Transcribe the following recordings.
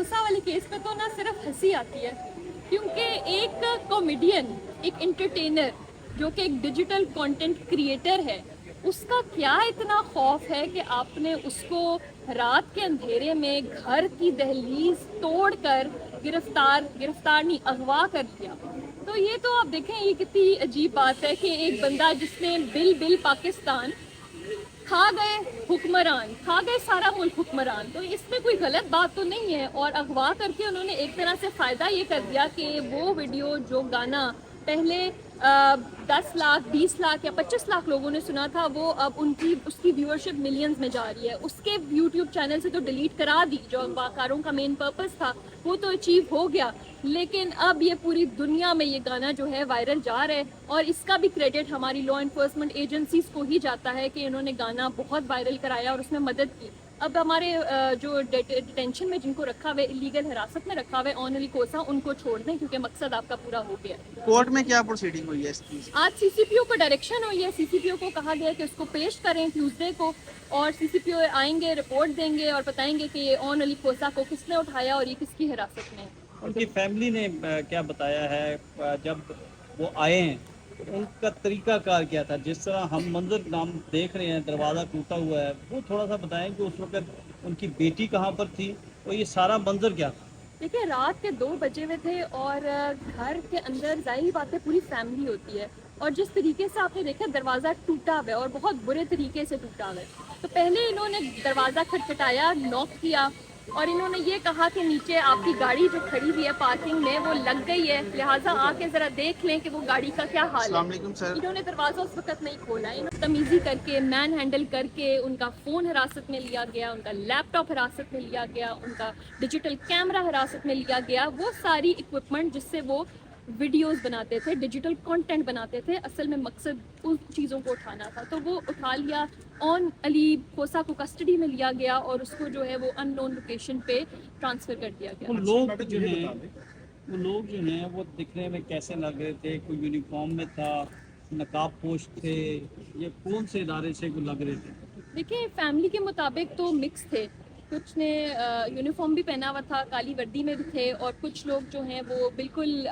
कोसा वाले केस पे तो ना सिर्फ हंसी आती है, क्योंकि एक कॉमेडियन, एक एंटरटेनर जो कि एक डिजिटल कंटेंट क्रिएटर है, उसका क्या इतना खौफ है कि आपने उसको रात के अंधेरे में घर की दहलीज तोड़कर गिरफ्तार नहीं, अगवा कर दिया। तो ये तो आप देखें, ये कितनी अजीब बात है कि एक बंदा जिसने बिल पाकिस्तान खा गए हुक्मरान, खा गए सारा मुल्क हुक्मरान, तो इसमें कोई गलत बात तो नहीं है। और अगवा करके उन्होंने एक तरह से फ़ायदा ये कर दिया कि वो वीडियो, जो गाना पहले 10 लाख 20 लाख या 25 लाख लोगों ने सुना था, वो अब उसकी व्यूअरशिप मिलियंस में जा रही है। उसके यूट्यूब चैनल से तो डिलीट करा दी, जो अगवाकारों का मेन पर्पस था वो तो अचीव हो गया, लेकिन अब ये पूरी दुनिया में ये गाना जो है वायरल जा रहा है। और इसका भी क्रेडिट हमारी लॉ इन्फोर्समेंट एजेंसीज को ही जाता है कि इन्होंने गाना बहुत वायरल कराया और उसमें मदद की। अब हमारे जो डिटेंशन में जिनको रखा हुआ, इलीगल हिरासत में रखा हुआ है ऑन अली कोसा, उनको छोड़ दें, क्योंकि मकसद आपका पूरा हो गया। कोर्ट में क्या प्रोसीडिंग हुई है इसकी? आज सीसीपीओ को डायरेक्शन हुई है, सीसीपीओ को कहा गया कि उसको पेश करें ट्यूसडे को, और सीसीपीओ आएंगे, रिपोर्ट देंगे और बताएंगे कि ये ऑन अली कोसा को किसने उठाया और ये किसकी हिरासत में है। उनकी फैमिली ने क्या बताया है जब वो आए हैं, उनका तरीका कार क्या था? जिस तरह हम मंजर नाम देख रहे हैं, दरवाज़ा टूटा हुआ है, वो थोड़ा सा बताएं कि उस वक्त उनकी बेटी कहाँ पर थी और ये सारा मंजर क्या था? देखिए, रात के 2 बजे हुए थे और घर के अंदर जाहिर बात है पूरी फैमिली होती है, और जिस तरीके से आपने देखा दरवाज़ा टूटा हुआ है और बहुत बुरे तरीके से टूटा हुआ है, तो पहले इन्होंने दरवाज़ा खटखटाया, नॉक किया और इन्होंने ये कहा कि नीचे आपकी गाड़ी जो खड़ी हुई है पार्किंग में वो लग गई है, लिहाजा आके ज़रा देख लें कि वो गाड़ी का क्या हाल है। अस्सलाम वालेकुम सर। इन्होंने दरवाज़ा उस वक्त नहीं खोला, इन्होंने तमीज़ी करके मैन हैंडल करके उनका फ़ोन हिरासत में लिया गया, उनका लैपटॉप हिरासत में लिया गया, उनका डिजिटल कैमरा हिरासत में लिया गया। वो सारी इक्विपमेंट जिससे वो वीडियोस बनाते थे, डिजिटल कंटेंट बनाते थे, असल में मकसद उन चीज़ों को उठाना था, तो वो उठा लिया। ऑन अली कोसा को कस्टडी में लिया गया और उसको जो है वो अननोन लोकेशन पे ट्रांसफ़र कर दिया गया। वो लोग जो हैं वो दिखने में कैसे लग रहे थे? कोई यूनिफॉर्म में था, नकाब पोश थे, ये कौन से इदारे से लग रहे थे? देखिए, फैमिली के मुताबिक तो मिक्स थे, कुछ ने यूनिफॉर्म भी पहना हुआ था, काली वर्दी में भी थे, और कुछ लोग जो हैं वो बिल्कुल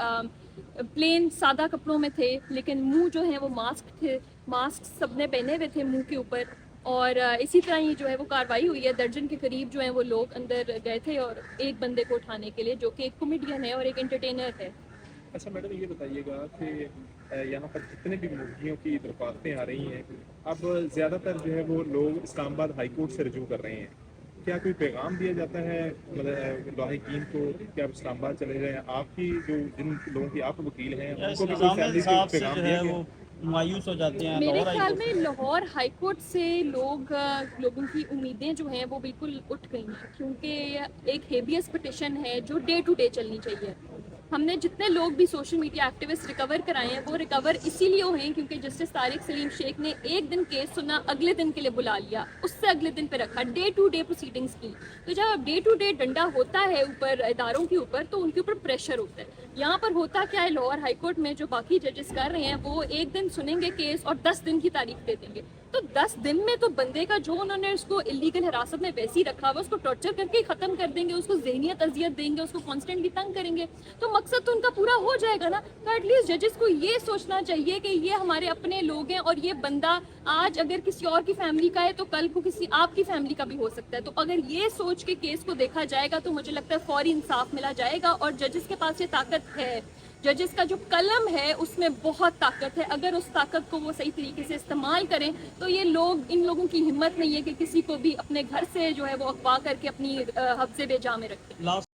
प्लेन सादा कपड़ों में थे, लेकिन मुंह जो है वो मास्क थे, मास्क सबने पहने हुए थे मुंह के ऊपर। और इसी तरह ही जो है वो कार्रवाई हुई है। दर्जन के करीब जो है वो लोग अंदर गए थे और एक बंदे को उठाने के लिए, जो कि एक कॉमेडियन है और एक एंटरटेनर है। अच्छा मैडम, ये बताइएगा कि यहाँ पर जितने भी मुर्गियों की दरख्वास्तें आ रही हैं, अब ज़्यादातर जो है वो लोग इस्लामाबाद हाई कोर्ट से रजू कर रहे हैं, क्या कोई पैगाम दिया जाता है मतलब लाहिकीन को कि आप इस्लामाबाद चले जाएं? आपकी जिन लोगों की आप वकील हैं उनको भी कोई फैमिली से पैगाम दिया गया? मायूस हो जाते हैं। मेरे ख्याल में लाहौर हाई कोर्ट से लोगों की उम्मीदें जो हैं वो बिल्कुल उठ गई हैं, क्योंकि एक हेबियस पिटिशन है जो डे टू डे चलनी चाहिए। हमने जितने लोग भी सोशल मीडिया एक्टिविस्ट रिकवर कराए हैं, वो रिकवर इसीलिए हुए हैं क्योंकि जस्टिस तारिक सलीम शेख ने एक दिन केस सुना, अगले दिन के लिए बुला लिया, उससे अगले दिन पे रखा, डे टू डे प्रोसीडिंग्स की। तो जब डे टू डे डंडा होता है ऊपर इदारों के ऊपर, तो उनके ऊपर प्रेशर होता है। यहाँ पर होता क्या है, लाहौर हाई कोर्ट में जो बाकी जजेस कर रहे हैं वो एक दिन सुनेंगे केस और 10 दिन की तारीख दे देंगे। तो 10 दिन में तो बंदे का जो उन्होंने उसको इलीगल हिरासत में वैसे ही रखा हुआ, उसको टॉर्चर करके ही खत्म कर देंगे, उसको ज़हनियत अजियत देंगे, उसको कॉन्स्टेंटली तंग करेंगे, तो मकसद तो उनका पूरा हो जाएगा ना। तो एटलीस्ट जजेस को ये सोचना चाहिए कि ये हमारे अपने लोग हैं, और ये बंदा आज अगर किसी और की फैमिली का है तो कल को किसी आपकी फैमिली का भी हो सकता है। तो अगर ये सोच के केस को देखा जाएगा तो मुझे लगता है फौरी इंसाफ मिला जाएगा, और जजेस के पास ये ताकत है। जजेस का जो कलम है उसमें बहुत ताकत है, अगर उस ताकत को वो सही तरीके से इस्तेमाल करें तो ये लोग, इन लोगों की हिम्मत नहीं है कि किसी को भी अपने घर से जो है वो अगवा करके अपनी हफ्ज़े बेजा में रखें।